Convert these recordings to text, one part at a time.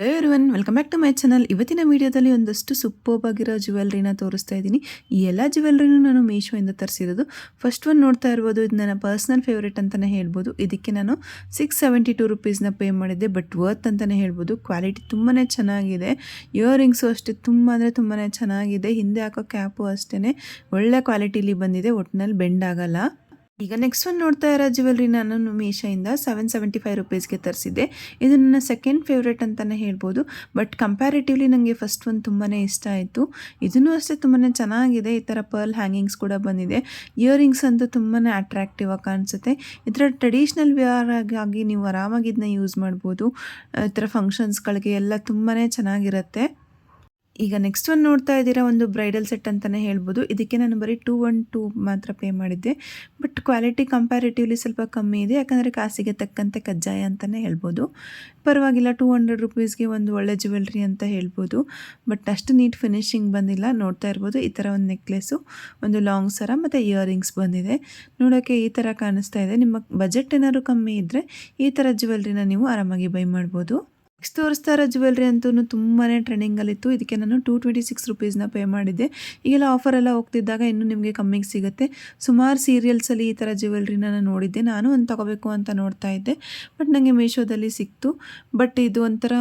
Hey everyone, welcome back to my channel. ಇವತ್ತಿನ ವಿಡಿಯೋದಲ್ಲಿ ಒಂದಷ್ಟು ಸೂಪರ್ಬ್ ಆಗಿರೋ ಜ್ಯುವೆಲ್ರಿನ ತೋರಿಸ್ತಾ ಇದ್ದೀನಿ. ಈ ಎಲ್ಲ ಜ್ಯುವೆಲ್ರಿನೂ ನಾನು ಮೀಶೋಯಿಂದ ತರಿಸಿರೋದು. ಫಸ್ಟ್ ಒನ್ ನೋಡ್ತಾ ಇರ್ಬೋದು, ಇದು ನನ್ನ ಪರ್ಸ್ನಲ್ ಫೇವ್ರೇಟ್ ಅಂತಲೇ ಹೇಳ್ಬೋದು. ಇದಕ್ಕೆ ನಾನು 672 ರುಪೀಸ್ನ ಪೇ ಮಾಡಿದ್ದೆ, ಬಟ್ ವರ್ತ್ ಅಂತಲೇ ಹೇಳ್ಬೋದು. ಕ್ವಾಲಿಟಿ ತುಂಬಾ ಚೆನ್ನಾಗಿದೆ. ಇಯರಿಂಗ್ಸು ಅಷ್ಟೇ ತುಂಬ ತುಂಬಾ ಚೆನ್ನಾಗಿದೆ. ಹಿಂದೆ ಹಾಕೋ ಕ್ಯಾಪು ಅಷ್ಟೇ ಒಳ್ಳೆ ಕ್ವಾಲಿಟಿಲಿ ಬಂದಿದೆ. ಒಟ್ಟಿನಲ್ಲಿ ಬೆಂಡ್ ಆಗಲ್ಲ. ಈಗ ನೆಕ್ಸ್ಟ್ ಒನ್ ನೋಡ್ತಾ ಇರೋ ಜ್ಯುವೆಲ್ರಿ ನಾನು ಮೀಶೋಯಿಂದ 775 ರುಪೀಸ್ಗೆ ತರಿಸಿದ್ದೆ. ಇದು ನನ್ನ ಸೆಕೆಂಡ್ ಫೇವ್ರೇಟ್ ಅಂತಲೇ ಹೇಳ್ಬೋದು. ಬಟ್ ಕಂಪ್ಯಾರಿಟಿವ್ಲಿ ನನಗೆ ಫಸ್ಟ್ ಒನ್ ತುಂಬಾ ಇಷ್ಟ ಆಯಿತು. ಇದನ್ನು ಅಷ್ಟೇ ತುಂಬಾ ಚೆನ್ನಾಗಿದೆ. ಈ ಥರ ಪರ್ಲ್ ಹ್ಯಾಂಗಿಂಗ್ಸ್ ಕೂಡ ಬಂದಿದೆ. ಇಯರಿಂಗ್ಸ್ ಅಂತೂ ತುಂಬಾ ಅಟ್ರಾಕ್ಟಿವ್ ಆಗಿ ಕಾಣಿಸುತ್ತೆ. ಈ ಥರ ಟ್ರೆಡಿಷ್ನಲ್ ವೇರ್ ಆಗಿ ನೀವು ಆರಾಮಾಗಿ ಇದನ್ನ ಯೂಸ್ ಮಾಡ್ಬೋದು. ಈ ಥರ ಫಂಕ್ಷನ್ಸ್ಗಳಿಗೆ ಎಲ್ಲ ತುಂಬಾ ಚೆನ್ನಾಗಿರುತ್ತೆ. ಈಗ ನೆಕ್ಸ್ಟ್ ಒನ್ ನೋಡ್ತಾ ಇದ್ದೀರಾ, ಒಂದು ಬ್ರೈಡಲ್ ಸೆಟ್ ಅಂತಲೇ ಹೇಳ್ಬೋದು. ಇದಕ್ಕೆ ನಾನು ಬರೀ 212 ಮಾತ್ರ ಪೇ ಮಾಡಿದ್ದೆ. ಬಟ್ ಕ್ವಾಲಿಟಿ ಕಂಪ್ಯಾರಿಟಿವ್ಲಿ ಸ್ವಲ್ಪ ಕಮ್ಮಿ ಇದೆ, ಯಾಕಂದರೆ ಕಾಸಿಗೆ ತಕ್ಕಂತೆ ಕಜ್ಜಾಯ ಅಂತಲೇ ಹೇಳ್ಬೋದು. ಪರವಾಗಿಲ್ಲ, 200 ರುಪೀಸ್ಗೆ ಒಂದು ಒಳ್ಳೆ ಜ್ಯುವೆಲ್ರಿ ಅಂತ ಹೇಳ್ಬೋದು. ಬಟ್ ಅಷ್ಟು ನೀಟ್ ಫಿನಿಶಿಂಗ್ ಬಂದಿಲ್ಲ. ನೋಡ್ತಾ ಇರ್ಬೋದು, ಈ ಥರ ಒಂದು ನೆಕ್ಲೆಸ್ಸು, ಒಂದು ಲಾಂಗ್ ಸರ ಮತ್ತು ಇಯರಿಂಗ್ಸ್ ಬಂದಿದೆ. ನೋಡೋಕ್ಕೆ ಈ ಥರ ಕಾಣಿಸ್ತಾ ಇದೆ. ನಿಮ್ಮ ಬಜೆಟ್ ಏನಾದ್ರು ಕಮ್ಮಿ ಇದ್ದರೆ ಈ ಥರ ಜ್ಯುವೆಲ್ರಿನ ನೀವು ಆರಾಮಾಗಿ ಬೈ ಮಾಡ್ಬೋದು. ನೆಕ್ಸ್ಟ್ ತೋರಿಸ್ತಾ ಇರೋ ಜ್ಯುವೆಲ್ರಿ ಅಂತೂ ತುಂಬಾ ಟ್ರೆಂಡಿಂಗಲ್ಲಿತ್ತು. ಇದಕ್ಕೆ ನಾನು 226 ರುಪೀಸ್ನ ಪೇ ಮಾಡಿದ್ದೆ. ಈಗೆಲ್ಲ ಆಫರೆಲ್ಲ ಹೋಗ್ತಿದ್ದಾಗ ಇನ್ನೂ ನಿಮಗೆ ಕಮ್ಮಿಗೆ ಸಿಗುತ್ತೆ. ಸುಮಾರು ಸೀರಿಯಲ್ಸಲ್ಲಿ ಈ ಥರ ಜ್ಯುವೆಲ್ರಿನ ನಾನು ನೋಡಿದ್ದೆ. ನಾನು ಒಂದು ತೊಗೋಬೇಕು ಅಂತ ನೋಡ್ತಾ ಇದ್ದೆ, ಬಟ್ ನನಗೆ ಮೀಶೋದಲ್ಲಿ ಸಿಕ್ತು. ಬಟ್ ಇದು ಒಂಥರ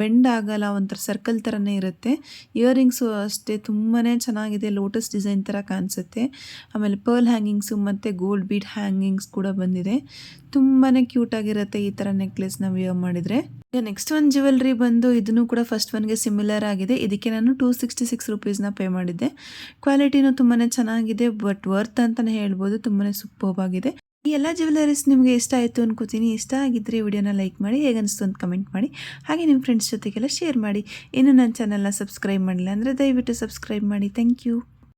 ಬೆಂಡ್ ಆಗಲ್ಲ, ಒಂಥರ ಸರ್ಕಲ್ ಥರನೇ ಇರುತ್ತೆ. ಇಯರಿಂಗ್ಸು ಅಷ್ಟೇ ತುಂಬಾ ಚೆನ್ನಾಗಿದೆ. ಲೋಟಸ್ ಡಿಸೈನ್ ಥರ ಕಾಣಿಸುತ್ತೆ. ಆಮೇಲೆ ಪರ್ಲ್ ಹ್ಯಾಂಗಿಂಗ್ಸು ಮತ್ತು ಗೋಲ್ಡ್ ಬೀಡ್ ಹ್ಯಾಂಗಿಂಗ್ಸ್ ಕೂಡ ಬಂದಿದೆ. ತುಂಬಾ ಕ್ಯೂಟಾಗಿರುತ್ತೆ ಈ ಥರ ನೆಕ್ಲೆಸ್ನ ವಿಯರ್ ಮಾಡಿದರೆ. ಈಗ ನೆಕ್ಸ್ಟ್ ಒಂದು ಜ್ಯುವೆಲ್ರಿ ಬಂದು ಇದನ್ನು ಕೂಡ ಫಸ್ಟ್ ಒನ್ಗೆ ಸಿಮಿಲರ್ ಆಗಿದೆ. ಇದಕ್ಕೆ ನಾನು 266 ರುಪೀಸ್ನ ಪೇ ಮಾಡಿದ್ದೆ. ಕ್ವಾಲಿಟಿನೂ ತುಂಬಾ ಚೆನ್ನಾಗಿದೆ, ಬಟ್ ವರ್ತ್ ಅಂತಲೇ ಹೇಳ್ಬೋದು. ತುಂಬಾ ಸೂಪರ್ಬ್ ಆಗಿದೆ. ಈ ಎಲ್ಲ ಜ್ಯುವೆಲರೀಸ್ ನಿಮಗೆ ಇಷ್ಟ ಆಯಿತು ಅನ್ಕೋತೀನಿ. ಇಷ್ಟ ಆಗಿದ್ದರೆ ವಿಡಿಯೋನ ಲೈಕ್ ಮಾಡಿ, ಹೇಗನ್ನಿಸ್ತು ಅಂತ ಕಮೆಂಟ್ ಮಾಡಿ. ಹಾಗೆ ನಿಮ್ಮ ಫ್ರೆಂಡ್ಸ್ ಜೊತೆಗೆಲ್ಲ ಶೇರ್ ಮಾಡಿ. ಇನ್ನು ನನ್ನ ಚಾನಲ್ನ ಸಬ್ಸ್ಕ್ರೈಬ್ ಮಾಡಿಲ್ಲ ಅಂದರೆ ದಯವಿಟ್ಟು ಸಬ್ಸ್ಕ್ರೈಬ್ ಮಾಡಿ. Thank you.